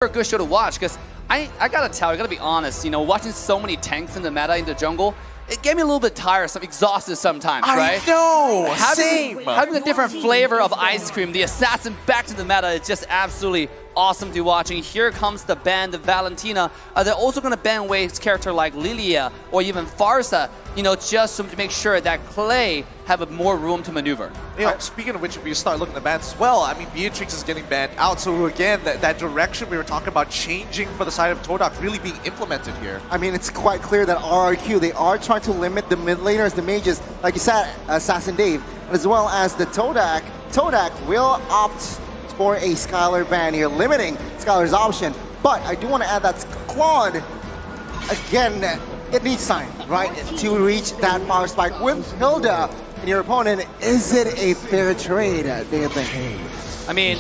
a good show to watch because I gotta tell, I gotta be honest, you know, watching so many tanks in the meta in the jungle, it gave me a little bit tiresome, exhausted sometimes, right? I know, having a different flavor of ice cream, the assassin back to the meta, is just absolutely awesome to watch. And here comes the ban, the Valentina. They're also going to ban away his character like Lilia or even Farsa, you know, just to make sure that Clay have more room to maneuver. You know, speaking of which, if you start looking at bans as well, I mean, Beatrix is getting banned out. So again, that direction we were talking about changing for the side of Todak really being implemented here. I mean, it's quite clear that Rrq, they are trying to limit the mid laners, the mages, like you said, Assassin Dave, as well as the Todak. Todak will opt for a Skylar ban here, limiting Skylar's option. But I do want to add that Claude, again, it needs time, right, to reach that power spike with Hilda and your opponent. Is it a fair trade, do you think? I mean,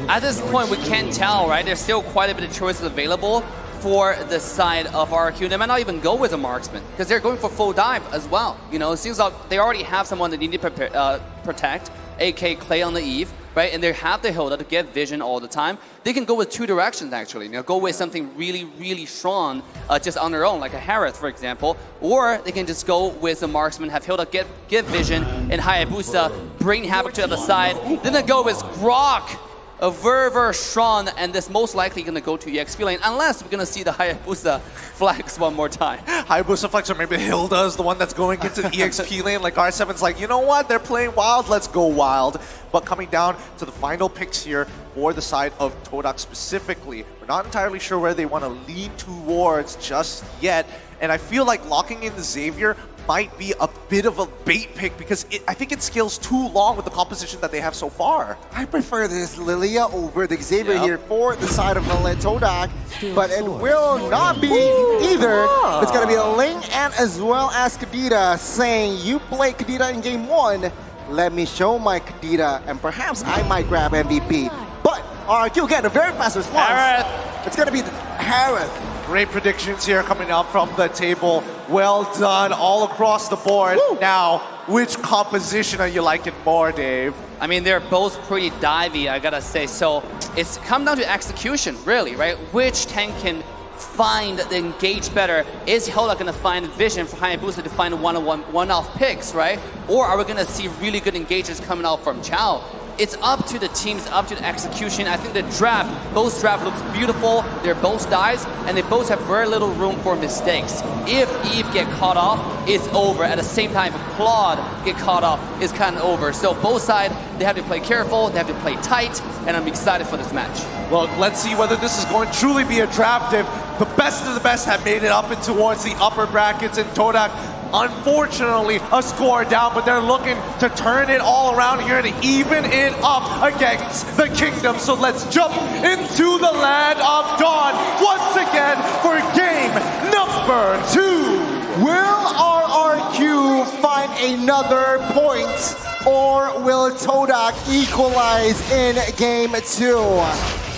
at this point, we can't tell, right? There's still quite a bit of choices available for the side of Rrq. They might not even go with a marksman because they're going for full dive as well. You know, it seems like they already have someone that they need to protect, AK Clay on the Eve, right? And they have the Hilda to get vision all the time. They can go with two directions, actually. You know, go with something really, really strong just on their own, like a Harith, for example. Or they can just go with a marksman, have Hilda get vision, and Hayabusa bring Havoc to the other side. Then they go with Rrq, a very strong, and this most likely going to go to EXP lane, unless we're going to see the Hayabusa flex one more time. Hayabusa flex, or maybe Hilda is the one that's going into the EXP lane. Like R7's like, you know what? They're playing wild. Let's go wild. But coming down to the final picks here for the side of Todak specifically, we're not entirely sure where they want to lean towards just yet. And I feel like locking in the Xavier might be a bit of a bait pick because I think it scales too long with the composition that they have so far. I prefer this Lilia over the Xavier here for the side of Todak, but it will not be either. It's going to be a Ling and as well as Kadita saying, you play Kadita in game 1, let me show my Kadita, and perhaps I might grab MVP. But Rrq again, a very fast response. Harith. It's going to be Harith. Great predictions here coming out from the table. Well done all across the board. Woo. Now, which composition are you liking more, Dave? I mean, they're both pretty divey, I gotta say. So it's come down to execution, really, right? Which tank can find the engage better? Is Hilda gonna find vision for Hayabusa to find one-off picks, right? Or are we gonna see really good engages coming out from Chao? It's up to the teams, up to the execution. I think the draft, both draft looks beautiful. They're both dives, and they both have very little room for mistakes. If Eve get caught off, it's over. At the same time, if Claude get caught off, it's kind of over. So both sides, they have to play careful, they have to play tight, and I'm excited for this match. Well, let's see whether this is going to truly be a draft if the best of the best have made it up and towards the upper brackets, and Todak, unfortunately, a score down, but they're looking to turn it all around here and even it up against the Kingdom. So let's jump into the land of Dawn once again for game number 2. Will Rrq find another point, or will Todak equalize in game 2?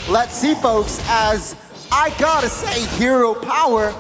Let's see, folks, as I gotta say, hero power,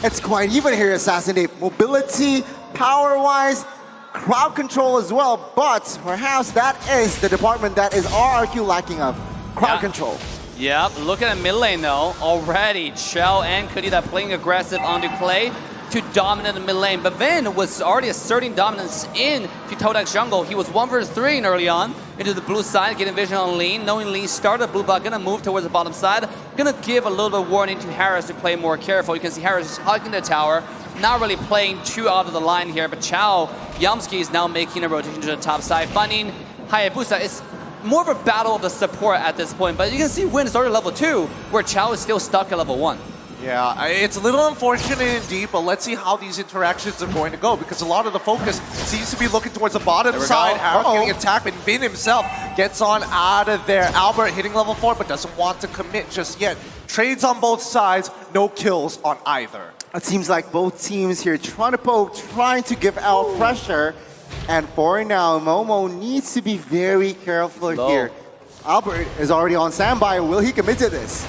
it's quite even here, Assassin Dave. Mobility, power-wise, crowd control as well, but perhaps that is the department that is Rrq lacking of, crowd control. Yep, look at the mid lane though. Already, Chao and Kadita playing aggressive onto Clay to dominate the mid lane, but Vin was already asserting dominance into Todak's jungle. He was 1 versus 3 early on into the blue side, getting vision on Lean, knowing Lean started blue butt, gonna move towards the bottom side, gonna give a little bit of warning to Harris to play more careful. You can see Harris is hugging the tower, not really playing too out of the line here, but Chao Yamski is now making a rotation to the top side, finding Hayabusa. It's more of a battle of the support at this point, but you can see Win is already level 2, where Chao is still stuck at level 1. Yeah, it's a little unfortunate indeed, but let's see how these interactions are going to go, because a lot of the focus seems to be looking towards the bottom side. Harith getting attacked, and Vin himself gets on out of there. Albert hitting level 4, but doesn't want to commit just yet. Trades on both sides, no kills on either. It seems like both teams here trying to poke, trying to give out pressure, and for now, Momo needs to be very careful here. Albert is already on standby. Will he commit to this?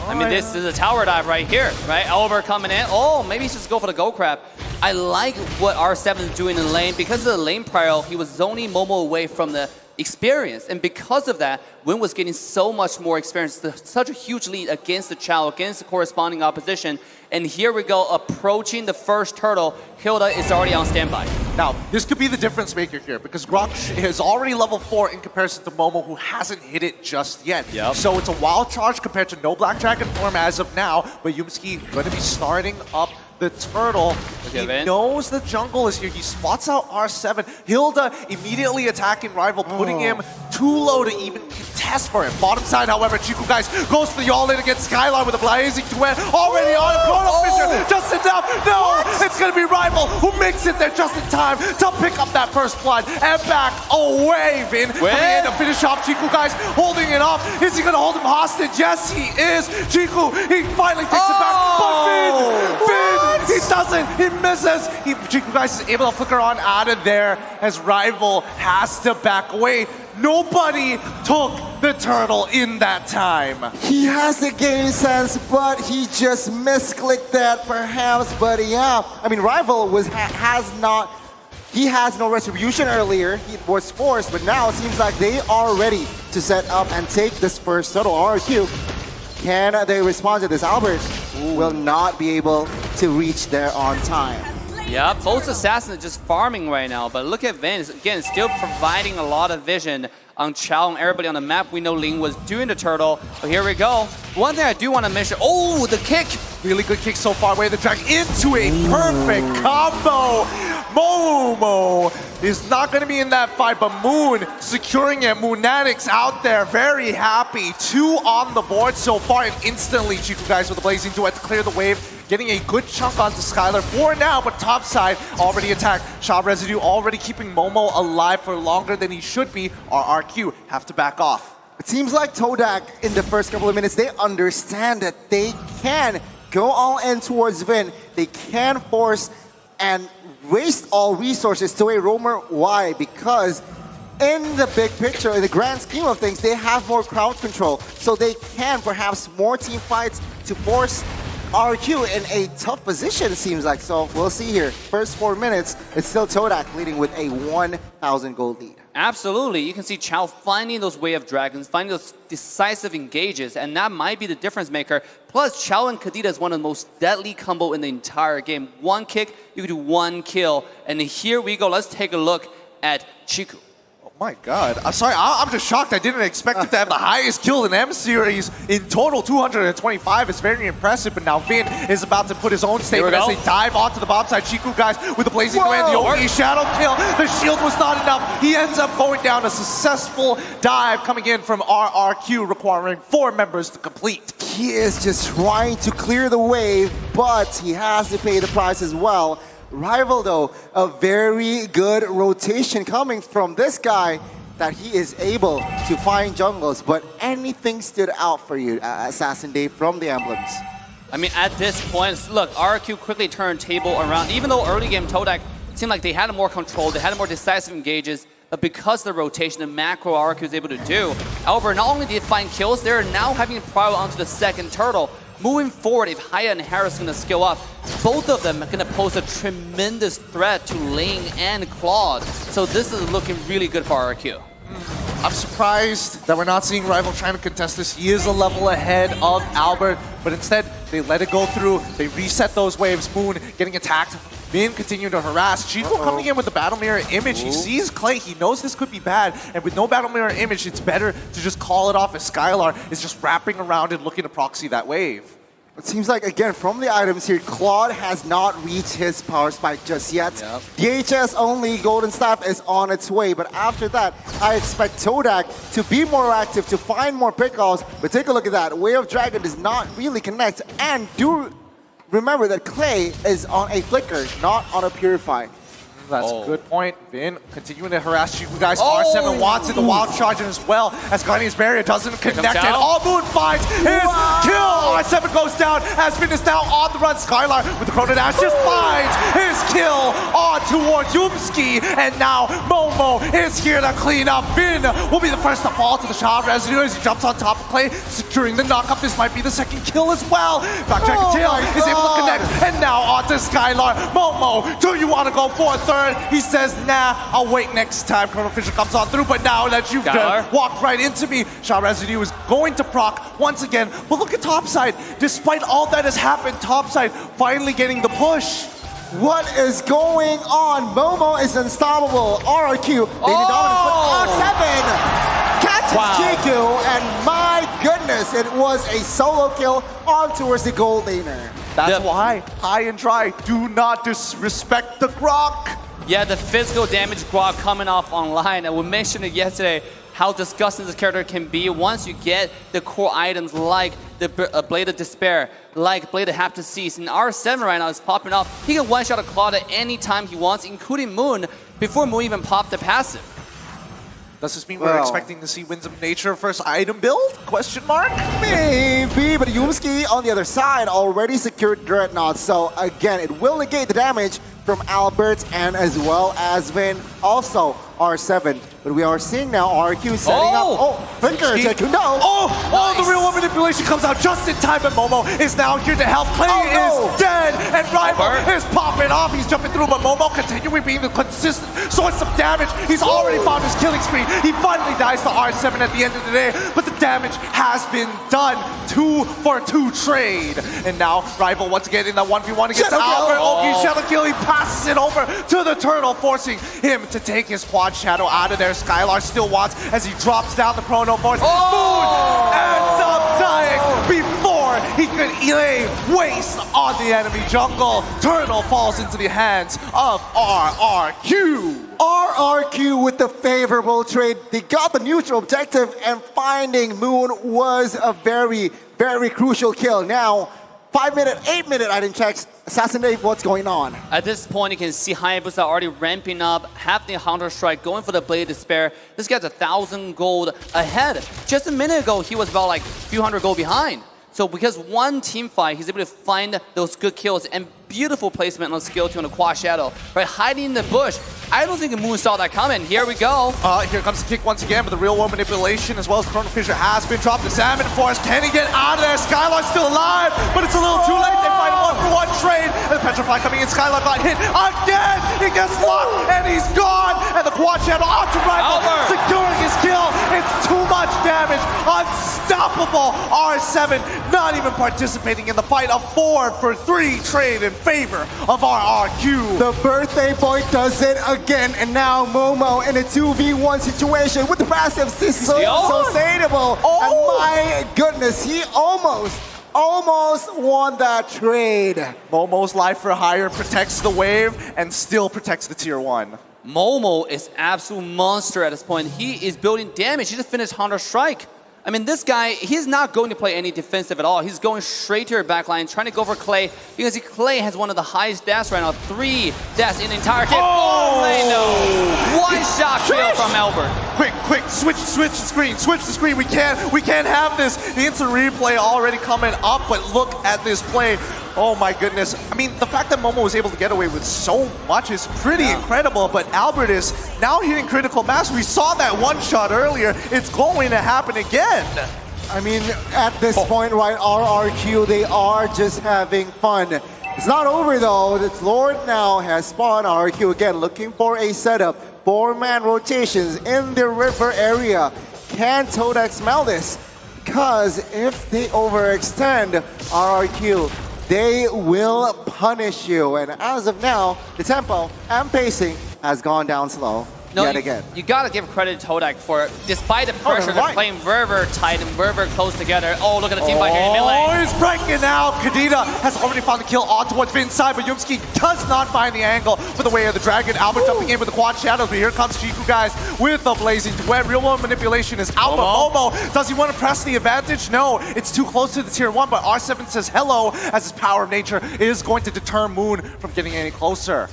I mean, this is a tower dive right here, right? Albert coming in. Oh, maybe he should just go for the go crab. I like what R7 is doing in lane. Because of the lane prior, he was zoning Momo away from the experience. And because of that, Win was getting so much more experience, such a huge lead against the Chao, against the corresponding opposition. And here we go, approaching the first turtle. Hilda is already on standby. Now, this could be the difference maker here because Rrq is already level 4 in comparison to Momo, who hasn't hit it just yet. Yep. So it's a wild charge compared to no Black Dragon form as of now, but Yumski going to be starting up the turtle. He knows the jungle is here. He spots out R7. Hilda immediately attacking Rival, putting him too low to even contest for him. Bottom side, however, Chiku guys goes for the all-in against Skylar with a blazing duet already on him. Chrono Fisher just enough. No, it's going to be Rival who makes it there just in time to pick up that first blood and back away. Vin coming in to finish off Chiku guys, holding it off. Is he going to hold him hostage? Yes, he is. Chiku, he finally takes it back. But Vin, he doesn't. He misses. Chiku guys is able to flicker on out of there as Rival has to back away. Nobody took the turtle in that time. He has the game sense, but he just misclicked that perhaps. But yeah, I mean, Rival he has no retribution earlier. He was forced, but now it seems like they are ready to set up and take this first turtle. Rrq, can they respond to this? Albert will not be able to reach there on time. Yeah, both assassins are just farming right now, but look at Vin, again, still providing a lot of vision on Chao and everybody on the map. We know Ling was doing the turtle, but here we go. One thing I do want to mention, the kick! Really good kick so far, way the drag into a perfect combo. Momo is not going to be in that fight, but Moon securing it. Moonatics out there, very happy. 2 on the board so far, and instantly Chiku guys with the blazing duet to clear the wave. Getting a good chunk onto Skylar for now, but top side already attacked. Shot Residue already keeping Momo alive for longer than he should be. Rrq have to back off. It seems like Todak in the first couple of minutes, they understand that they can go all in towards Vin. They can force and waste all resources to a roamer. Why? Because in the big picture, in the grand scheme of things, they have more crowd control. So they can perhaps more team fights to force Rrq in a tough position, it seems like. So we'll see here. First 4 minutes, it's still Todak leading with a 1,000 gold lead. Absolutely. You can see Chao finding those wave dragons, finding those decisive engages, and that might be the difference maker. Plus, Chao and Kadita is one of the most deadly combo in the entire game. One kick, you can do 1 kill. And here we go. Let's take a look at Chiku. My God. I'm sorry, I'm just shocked. I didn't expect him to have the highest kill in M-Series. In total, 225 is very impressive, but now Vin is about to put his own statement as they dive onto the bottom side. Chiku guys with the blazing command, the OE shadow kill. The shield was not enough. He ends up going down. A successful dive coming in from Rrq, requiring 4 members to complete. He is just trying to clear the wave, but he has to pay the price as well. Rival, though, a very good rotation coming from this guy that he is able to find jungles. But anything stood out for you, Assassin Dave, from the emblems? I mean, at this point, look, Rrq quickly turned table around. Even though early game Todak seemed like they had more control, they had more decisive engages, but because of the rotation and macro Rrq was able to do, however, not only did they find kills, they're now having to prior onto the second turtle. Moving forward, if Haya and Harris are going to skill up, both of them are going to pose a tremendous threat to Ling and Claude. So this is looking really good for Rrq. I'm surprised that we're not seeing Rival trying to contest this. He is a level ahead of Albert, but instead they let it go through. They reset those waves. Moon getting attacked. Vin continuing to harass. Chico coming in with the Battle Mirror image. He sees Clay. He knows this could be bad. And with no Battle Mirror image, it's better to just call it off as Skylar is just wrapping around and looking to proxy that wave. It seems like, again, from the items here, Claude has not reached his power spike just yet. DHS only Golden Staff is on its way, but after that, I expect Todak to be more active, to find more pickoffs. But take a look at that. Way of Dragon does not really connect. And do remember that Clay is on a flicker, not on a purify. That's a good point. Vin continuing to harass you guys. R7 wants it, the wild charge as well as Guardian's Barrier doesn't connect. And all Moon finds his kill. R7 goes down. Aspen is now on the run. Skylar with the Chrono Dash just finds his kill on towards Yumski. And now Momo is here to clean up. Vin will be the first to fall to the shot residue as he jumps on top of Clay, securing the knockup. This might be the second kill as well. Backtrack tail is able to connect. And now on to Skylar. Momo, do you want to go for a third? He says, nah, I'll wait next time. Chrono Fisher comes on through, but now that you've walked right into me, shot residue is going to proc once again. But look at Topside. Despite all that has happened, Topside finally getting the push. What is going on? Momo is unstoppable. RRQ, they dominant, but R7 catches Jiku, and my goodness, it was a solo kill on towards the gold laner. That's why high and dry do not disrespect the Grok. Yeah, the physical damage Grok coming off online, and we mentioned it yesterday, how disgusting this character can be once you get the core items like the Blade of Despair, like Blade of Haptic Cease. And R7 right now is popping off. He can one-shot a Claude at any time he wants, including Moon, before Moon even popped the passive. Does this mean we're expecting to see Winds of Nature first item build? Question mark? Maybe, but Yumski on the other side already secured Dreadnought. So again, it will negate the damage from Albert and as well as Vin. Also, R7. But we are seeing now RQ setting up. Oh, Flicker, no. The real one manipulation comes out just in time, but Momo is now here to help. Clay is dead, and Rival is popping off. He's jumping through, but Momo continuing being the consistent source of damage. He's already found his killing spree. He finally dies to R7 at the end of the day, but the damage has been done. 2-for-2 trade. And now Rival once again in that 1v1 against Albert. Shadow kill. He passes it over to the Turtle, forcing him to take his quad shadow out of there. Skylar still wants as he drops down the Chrono Force. Moon ends up dying before he could lay waste on the enemy jungle. Turtle falls into the hands of RRQ. RRQ with the favorable trade. They got the neutral objective, and finding Moon was a very, very crucial kill. Now, 5-minute, 8-minute item checks. Assassin Dave, what's going on? At this point, you can see Hayabusa already ramping up, have the Hunter Strike, going for the Blade of Despair. This guy's 1,000 gold ahead. Just a minute ago, he was about like a few hundred gold behind. So because one team fight, he's able to find those good kills and beautiful placement on skill 2 on the Quad Shadow. Right, hiding in the bush. I don't think Moon saw that coming. Here we go. Here comes the kick once again, but the real world manipulation as well as Chrono Fisher has been dropped. The Salmon Force, can he get out of there? Skylar's still alive, but it's a little too late. They find a 1-for-1 trade. And the Petrify coming in. Skylar got hit again. He gets locked and he's gone. And the Quad Shadow onto Rival, securing his kill. It's too much damage. Unstoppable. R7 not even participating in the fight. A 4-for-3 trade in favor of RRQ. The birthday boy does it again, and now Momo in a 2v1 situation with the passive so sustainable. And my goodness, he almost won that trade. Momo's life for hire protects the wave and still protects the tier 1. Momo is absolute monster at this point. He is building damage. He just finished Hunter Strike. I mean, this guy, he's not going to play any defensive at all. He's going straight to your backline, trying to go for Clay, because Clay has one of the highest deaths right now. 3 deaths in the entire game. No! One-shot kill from Albert. Quick, switch the screen. We can't have this. The instant replay already coming up, but look at this play. Oh my goodness. I mean, the fact that Momo was able to get away with so much is pretty incredible, but Albert is now hitting critical mass. We saw that one shot earlier. It's going to happen again. I mean, at this point, right, RRQ, they are just having fun. It's not over though. It's Lord now has spawned RRQ again, looking for a setup. 4-man rotations in the river area. Can Todak smell this? Because if they overextend RRQ, they will punish you. And as of now, the tempo and pacing has gone down slow yet again. You gotta give credit to Todak for, despite the pressure, they're playing very tight and very close together. Oh, look at the team fight here in mid lane. Oh, he's breaking out. Kadena has already found the kill on towards Vin's side, but Yumski does not find the angle for the way of the dragon. Albert jumping in with the quad shadows, but here comes Jiku, guys, with the blazing duet. Real world manipulation is out, but Momo, does he want to press the advantage? No, it's too close to the tier 1, but R7 says hello, as his power of nature is going to deter Moon from getting any closer.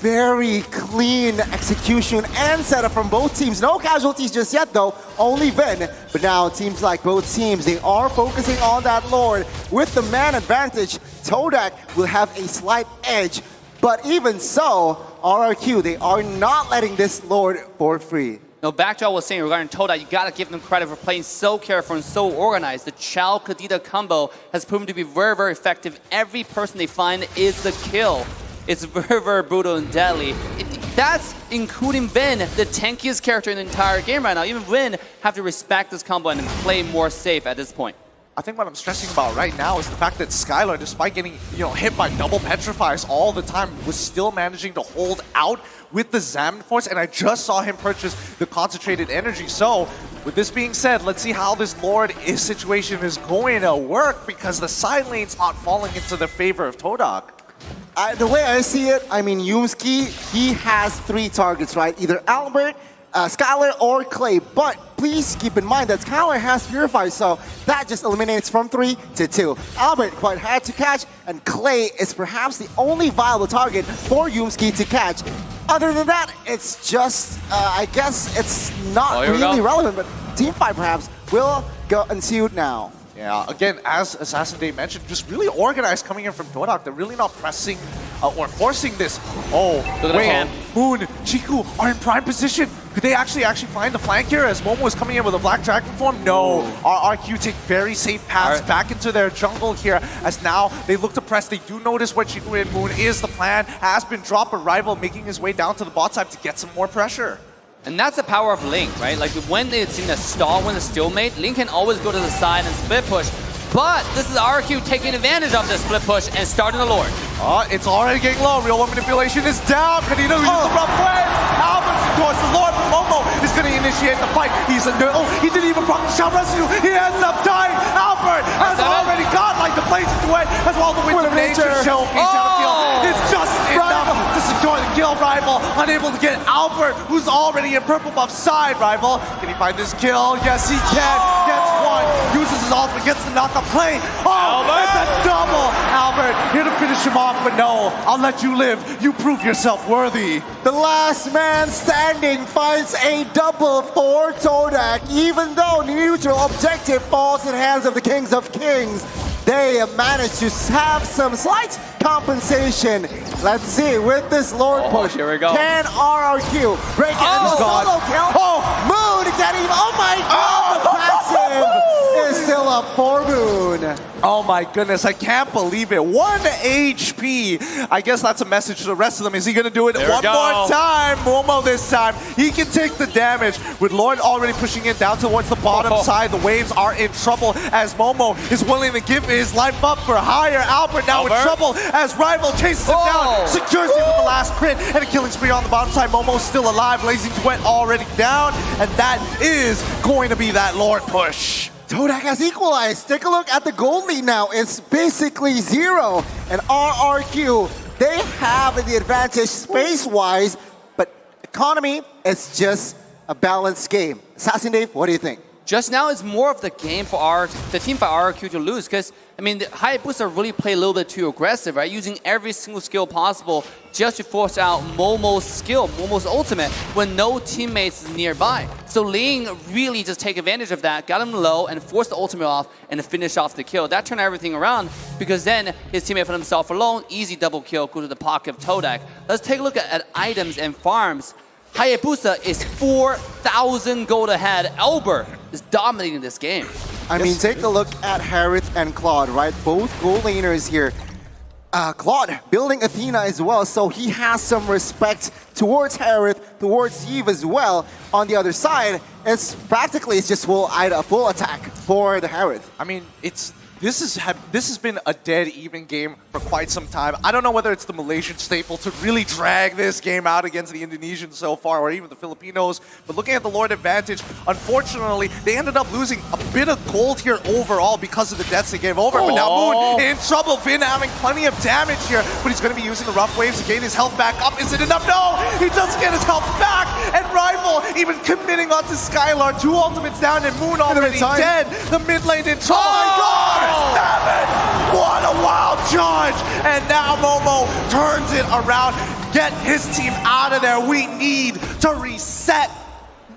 very clean execution and setup from both teams. No casualties just yet though, only Vin. But now it seems like both teams, they are focusing on that Lord. With the man advantage, Todak will have a slight edge. But even so, RRQ, they are not letting this Lord for free. No, back to what I was saying regarding Todak, you gotta give them credit for playing so careful and so organized. The Chao Kadita combo has proven to be very, very effective. Every person they find is the kill. It's very, very brutal and deadly. That's including Vin, the tankiest character in the entire game right now. Even Vin have to respect this combo and play more safe at this point. I think what I'm stressing about right now is the fact that Skylar, despite getting hit by double petrifies all the time, was still managing to hold out with the Xamarin Force, and I just saw him purchase the concentrated energy. So, with this being said, let's see how this Lord situation is going to work, because the side lane's not falling into the favor of Todak. The way I see it, I mean, Yumski, he has 3 targets, right? Either Albert, Skylar, or Clay. But please keep in mind that Skylar has Purify, so that just eliminates from 3 to 2. Albert quite hard to catch, and Clay is perhaps the only viable target for Yumski to catch. Other than that, it's just, I guess it's not really relevant, but teamfight perhaps will go ensued now. Yeah, again, as Assassin Day mentioned, just really organized coming in from Todak. They're really not pressing or forcing this. Oh, wait, Moon, Chiku are in prime position. Could they actually find the flank here as Momo is coming in with a Black Dragon form? No. RRQ take very safe paths back into their jungle here, as now they look to press. They do notice what Chiku and Moon is. The plan has been dropped, but Rival making his way down to the bot side to get some more pressure. And that's the power of Link, right? Like when it's in a stall, when it's stalemate, Link can always go to the side and split push. But this is RRQ taking advantage of this split push and starting the Lord. It's already getting low. Real One Manipulation is down. Kadita uses the rough way. Albert's towards the Lord. Momo is going to initiate the fight. He's under. Oh, he didn't even proc the Shadow Rescue. He ends up dying. Albert has already got like the blazing duet as well. The Winds of Nature show. It's just enough to secure the kill. Rival unable to get Albert, who's already in purple buff side. Rival, can he find this kill? Yes, he can. Gets one. Uses his ultimate. Gets the knockup play. Oh, it's a double. Albert here to finish him off, but no, I'll let you live. You prove yourself worthy. The last man standing finds a double for Todak. Even though neutral objective falls in the hands of the Kings of Kings, they managed to have some slight compensation. Let's see, with this Lord push, here we go. Can RRQ break it in the solo kill? Moon getting, oh my god, the passive is still up for Moon. Oh my goodness, I can't believe it. 1 HP. I guess that's a message to the rest of them. Is he going to do it one more time? Momo this time. He can take the damage. With Lord already pushing it down towards the bottom side, the waves are in trouble as Momo is willing to give his life up for higher. Albert now in trouble as Rival chases him down, secures him with the last crit, and a killing spree on the bottom side. Momo still alive, Blazing Duet already down, and that is going to be that Lord push. Todak has equalized. Take a look at the gold lead now. It's basically 0. And RRQ, they have the advantage space-wise, but economy is just a balanced game. Assassin Dave, what do you think? Just now, it's more of the game for the team by RRQ to lose, because I mean, the Hayabusa really played a little bit too aggressive, right? Using every single skill possible just to force out Momo's skill, Momo's ultimate, when no teammates is nearby. So Ling really just take advantage of that, got him low, and forced the ultimate off and finish off the kill. That turned everything around, because then his teammate found himself alone, easy double kill, go to the pocket of Todak. Let's take a look at items and farms. Hayabusa is 4,000 gold ahead. Elber is dominating this game. I mean, take a look at Harith and Claude, right? Both gold laners here. Claude building Athena as well, so he has some respect towards Harith, towards Eve as well. On the other side, it's just full attack for the Harith. I mean, this has been a dead even game for quite some time. I don't know whether it's the Malaysian staple to really drag this game out against the Indonesians so far, or even the Filipinos. But looking at the Lord advantage, unfortunately, they ended up losing a bit of gold here overall because of the deaths they gave over. But now Moon in trouble. Finn having plenty of damage here, but he's going to be using the rough waves to gain his health back up. Is it enough? No! He doesn't get his health back! And Rival even committing onto Skylar. 2 ultimates down and Moon already dead. The mid lane in trouble. Oh my god! 7! What a wild charge! And now Momo turns it around. get his team out of there. We need to reset.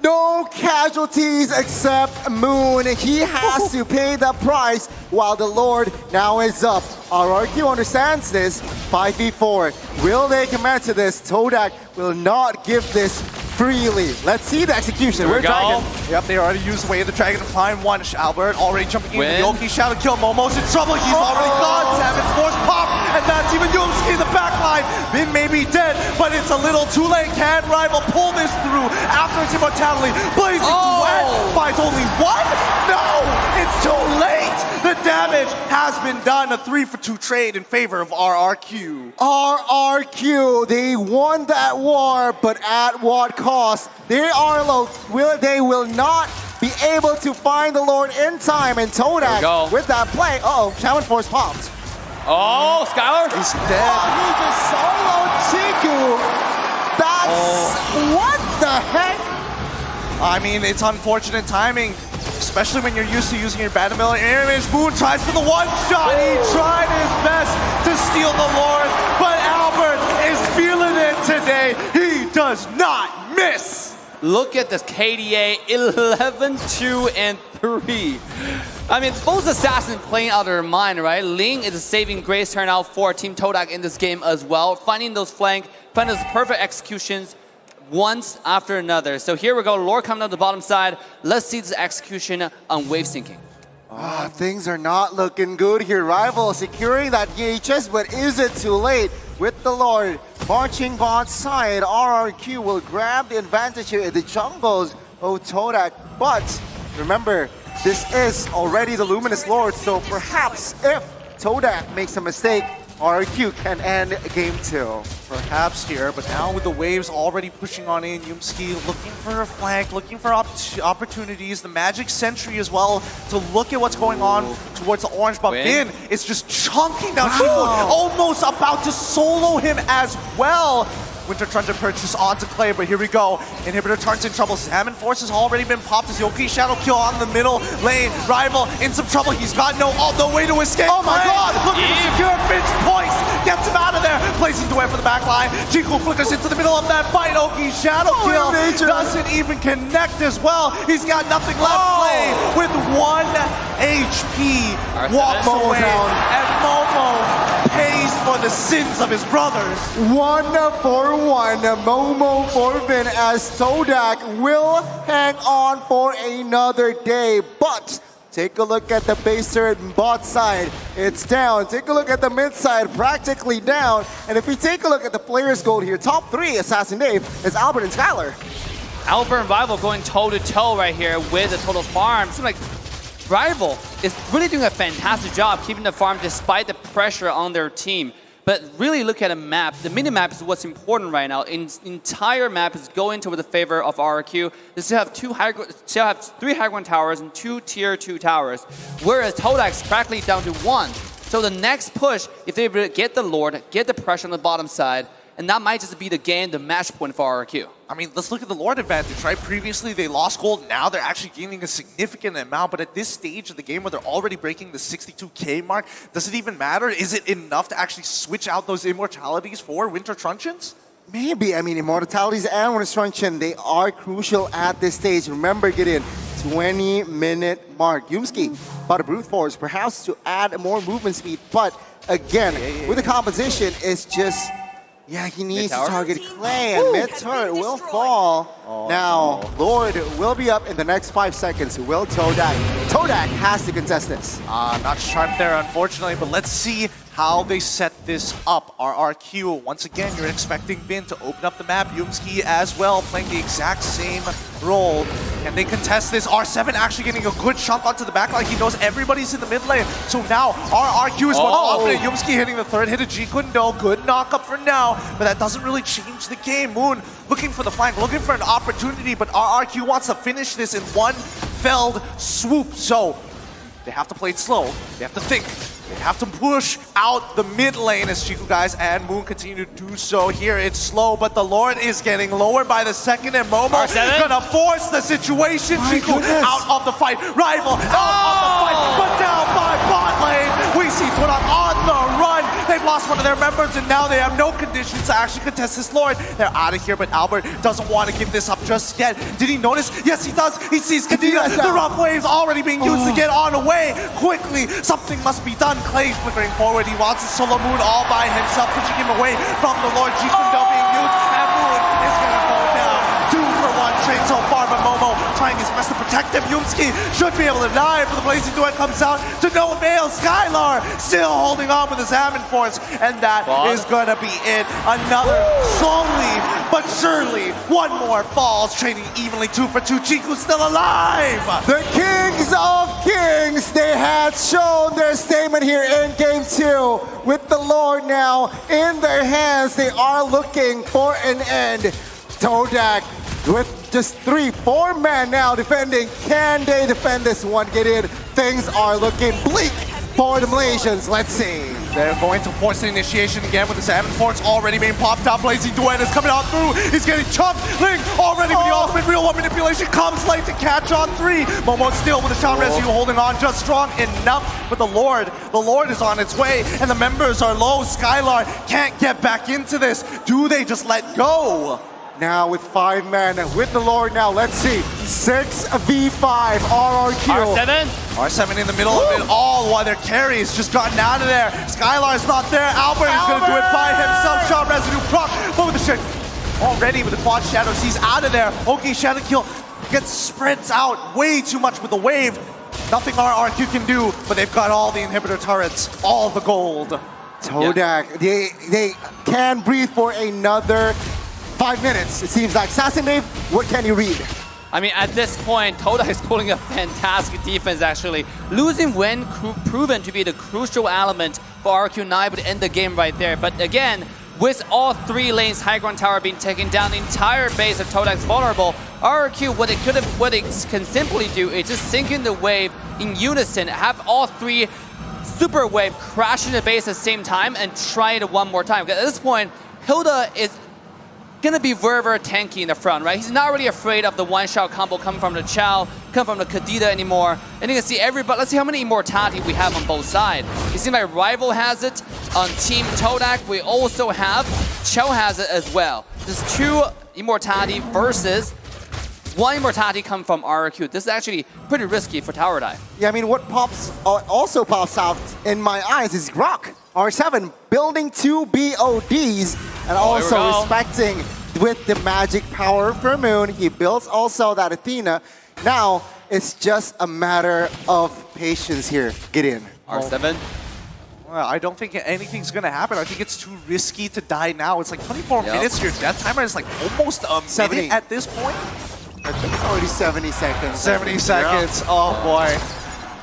No casualties except Moon. He has to pay the price while the Lord now is up. Rrq understands this. 5v4. Will they commit to this? Todak will not give this freely. Let's see the execution. We're Dragon. Yep, they already used Way of the Dragon to find one. Albert already jumping in. Yoki Shadow Kill. Momo's in trouble. He's already gone. Salmon Force pop. And that's even Yumski in the back line. Min may be dead, but it's a little too late. Can Rival pull this through after its immortality? Blazing Duet finds only one? No! It's too late! The damage has been done. A 3-for-2 trade in favor of Rrq. Rrq, they won that war, but at what cost? They will not be able to find the Lord in time. And Todak with that play. Shaman Force popped. Oh, Skylar? He's dead. He just soloed Chiku. That's what the heck? I mean, it's unfortunate timing, especially when you're used to using your Battle Image. Moon tries for the one-shot. He tried his best to steal the Lord, but Albert is feeling it today. He does not miss. Look at this KDA 11, 2, and 3. I mean, both assassins playing out of their mind, right? Ling is a saving grace turnout for Team Todak in this game as well. Finding those flank, finding those perfect executions once after another. So here we go, Lord coming down the bottom side. Let's see this execution on wave syncing. Things are not looking good here. Rival securing that EHS, but is it too late? With the Lord marching bot side, Rrq will grab the advantage here in the jungles of Todak. But remember, this is already the Luminous Lord, so perhaps if Todak makes a mistake, Rrq can end game 2. Perhaps here, but now with the waves already pushing on in, Yumski looking for a flank, looking for opportunities, the Magic Sentry as well to look at what's going on towards the orange, but Vin is just chunking down Chiku, almost about to solo him as well. Winter trying to purchase onto Clay, but here we go. Inhibitor turns in trouble. Salmon Force has already been popped as Yoki Shadow Kill on the middle lane. Rival in some trouble. He's got no way to escape. Oh my god! Looking to secure Finch points. Gets him out of there. Placing Duet for the back line. Chiku flickers into the middle of that fight. Yoki Shadow Kill doesn't even connect as well. He's got nothing left. Clay with 1 HP. Walks away. And Momo pays for the sins of his brothers. 1-for-1, Momo for Vin, as Todak will hang on for another day. But take a look at the base turret bot side. It's down. Take a look at the mid side, practically down. And if we take a look at the players' gold here, top 3 Assassin Dave is Albert and Skylar. Albert and Rival going toe-to-toe right here with the total farm. Seems like Rival is really doing a fantastic job keeping the farm despite the pressure on their team. But really look at a map. The mini-map is what's important right now. The entire map is going toward the favor of Rrq. They still have 3 high ground towers and 2 tier 2 towers, whereas Todak's practically down to 1. So the next push, if they get the Lord, get the pressure on the bottom side, and that might just be the game, the match point for Rrq. I mean, let's look at the Lord advantage, right? Previously, they lost gold. Now they're actually gaining a significant amount. But at this stage of the game where they're already breaking the 62K mark, does it even matter? Is it enough to actually switch out those immortalities for Winter Truncheons? Maybe. I mean, immortalities and Winter Truncheon, they are crucial at this stage. Remember, Gideon, 20-minute mark. Yumski bought a brute force, perhaps to add more movement speed. But again, with the composition, it's just... yeah, he needs to target Clay, and mid-turret will fall. Now, Lord will be up in the next 5 seconds. Will Todak? Todak has to contest this. Not sharp there, unfortunately, but let's see how they set this up. Rrq, once again, you're expecting Vin to open up the map. Yumski as well, playing the exact same role. Can they contest this? R7 actually getting a good chunk onto the back line. He knows everybody's in the mid lane. So now, Rrq is more confident. Yumski hitting the third hit of G-Kundo. Good knock-up for now, but that doesn't really change the game. Moon looking for the flank, looking for an opportunity, but Rrq wants to finish this in one felled swoop. So they have to play it slow. They have to think. They have to push out the mid lane as Chiku guys and Moon continue to do so. Here it's slow, but the Lord is getting lower by the second, and Momo gonna force the situation. Chiku out of the fight. Rival out of the fight, but down by bot lane. We see Todak on the run. They They've lost one of their members, and now they have no conditions to actually contest this Lord. They're out of here, but Albert doesn't want to give this up just yet. Did he notice? Yes, he does. He sees Kadena. The rough waves already being used to get on away. Quickly, something must be done. Clay's flickering forward. He wants a solo Moon all by himself, pushing him away from the Lord. Jikundo being used, and Moon is going to go down. 2-for-1 trade so far, but Momo trying his best to protect him. Yumski should be able to die, but the Blazing Duet comes out to no avail. Skylar still holding on with his Salmon Force, and that is going to be it. Another slowly but surely one more falls, trading evenly 2 for 2. Chiku's still alive. The Kings of Kings, they had shown their statement here in Game 2. With the Lord now in their hands, they are looking for an end. Todak with just 3-4 men now defending. Can they defend this one? Get in. Things are looking bleak for the Malaysians. Let's see. They're going to force the initiation again with the Salmon Force already being popped out. Blazing Duet is coming out through. He's getting chunked. Ling already with the ultimate real one manipulation comes late to catch on 3. Momo still with the Sound Rescue holding on just strong enough. But the Lord is on its way and the members are low. Skylar can't get back into this. Do they just let go? Now with 5 men, with the Lord now, let's see. 6v5, RRQ. R7? R7 in the middle of it all while their carry's just gotten out of there. Skylar's not there. Albert is going to do it by himself. Shot residue proc, but with the shit already with the quad shadows, he's out of there. Okay, Shadow Kill gets spreads out way too much with the wave. Nothing RRQ can do, but they've got all the inhibitor turrets, all the gold. Todak, they can breathe for another 5 minutes, it seems like. Assassin Dave, what can you read? I mean, at this point, Todak is pulling a fantastic defense, actually. Losing when proven to be the crucial element for RRQ9 would end the game right there. But again, with all 3 lanes, high ground tower being taken down, the entire base of Todak's vulnerable. RRQ, what it can simply do is just sink in the wave in unison, have all 3 super wave crash into the base at the same time, and try it one more time. Because at this point, Hilda is gonna be very tanky in the front, right? He's not really afraid of the one-shot combo coming from the Chow, coming from the Kadena anymore. And you can see everybody, let's see how many immortality we have on both sides. It seems like Rival has it on Team Todak. We also have Chow has it as well. There's 2 immortality versus 1 immortality come from RRQ. This is actually pretty risky for tower dive. Yeah, I mean, what also pops out in my eyes is Rrq. R7 building 2 BODs and also respecting with the magic power for Moon. He builds also that Athena. Now, it's just a matter of patience here. Get in. R7. Well, I don't think anything's going to happen. I think it's too risky to die now. It's like 24 minutes. Your death timer is like almost a minute at this point. I think it's already 70 seconds. 70 seconds. Yeah. Oh, boy.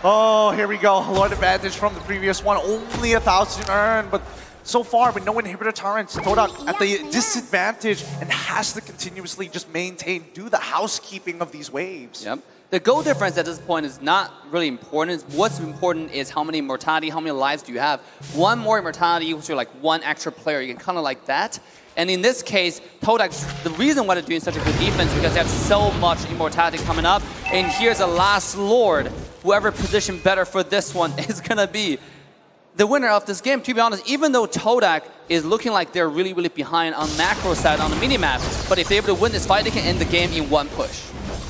Oh, here we go. Lord advantage from the previous one. Only 1,000 earned, but so far with no inhibitor turrets, Todak at the disadvantage and has to continuously just maintain, do the housekeeping of these waves. Yep. The goal difference at this point is not really important. What's important is how many immortality, how many lives do you have. 1 more immortality equals to like 1 extra player. You can kind of like that. And in this case, Todak, the reason why they're doing such a good defense is because they have so much immortality coming up. And here's a last Lord. Whoever positioned better for this one is going to be the winner of this game. To be honest, even though Todak is looking like they're really behind on macro side on the minimap, but if they're able to win this fight, they can end the game in 1 push.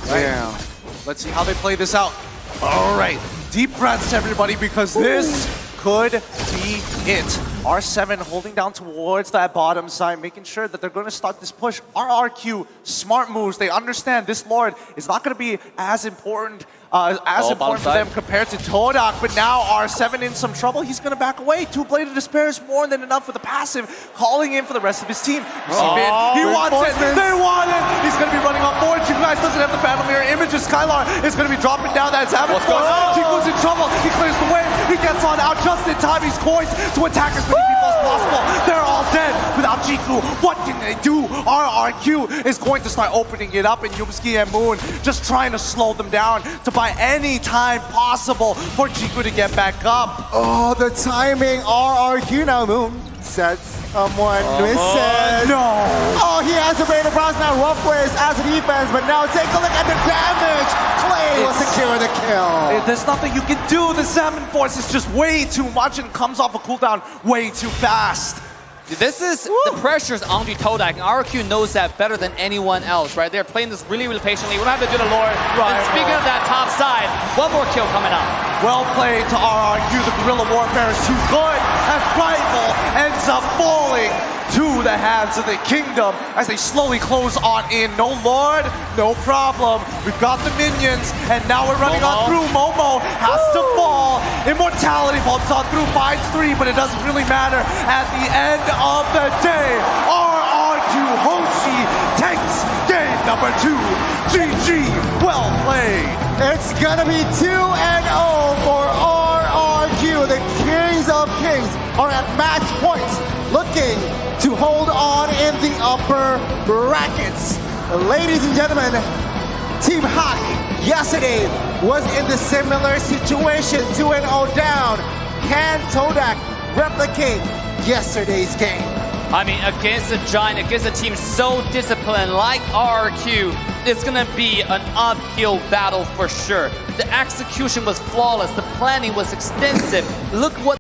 Right? Yeah. Let's see how they play this out. All right. Deep breaths, everybody, because this could be it. R7 holding down towards that bottom side, making sure that they're going to start this push. RRQ, smart moves. They understand this Lord is not going to be as important for them compared to Todak, but now R7 in some trouble. He's going to back away. 2 Bladed Despair is more than enough with the passive, calling in for the rest of his team. He wants it. They want it. He's going to be running on forward. You guys doesn't have the battle mirror image. Skylar is going to be dropping down that Salmon Force. Chiku's in trouble. He clears the way. He gets on out just in time. He's poised to attack as many people as possible. They're all dead without Jiku. What can they do? RRQ is going to start opening it up, and Yumski and Moon just trying to slow them down to buy any time possible for Jiku to get back up. Oh, the timing. RRQ now, Moon. Said someone misses. No! Oh, he has to bring the bronze now. Rough ways as a defense, but now take a look at the damage. Clay will secure the kill. There's nothing you can do. The Salmon Force is just way too much and comes off a cooldown way too fast. This is the pressure's onto Todak, and Rrq knows that better than anyone else, right? They're playing this really, really patiently. We don't have to do the lore. Right. And speaking of that top side, one more kill coming up. Well played to Rrq. The guerrilla warfare is too good as Rival ends up falling to the hands of the kingdom as they slowly close on in. No Lord, no problem. We've got the minions, and now we're running on through. Momo has to fall. Immortality bumps on through, finds 3, but it doesn't really matter. At the end of the day, Rrq Hoshi takes game number 2. GG, well played. It's gonna be 2-0 for Rrq. The Kings of Kings are at match points, looking to hold on in the upper brackets. Ladies and gentlemen, Team Haki yesterday was in the similar situation, 2-0 down. Can Todak replicate yesterday's game? I mean, against a giant, against a team so disciplined like Rrq, it's gonna be an uphill battle for sure. The execution was flawless, the planning was extensive. Look what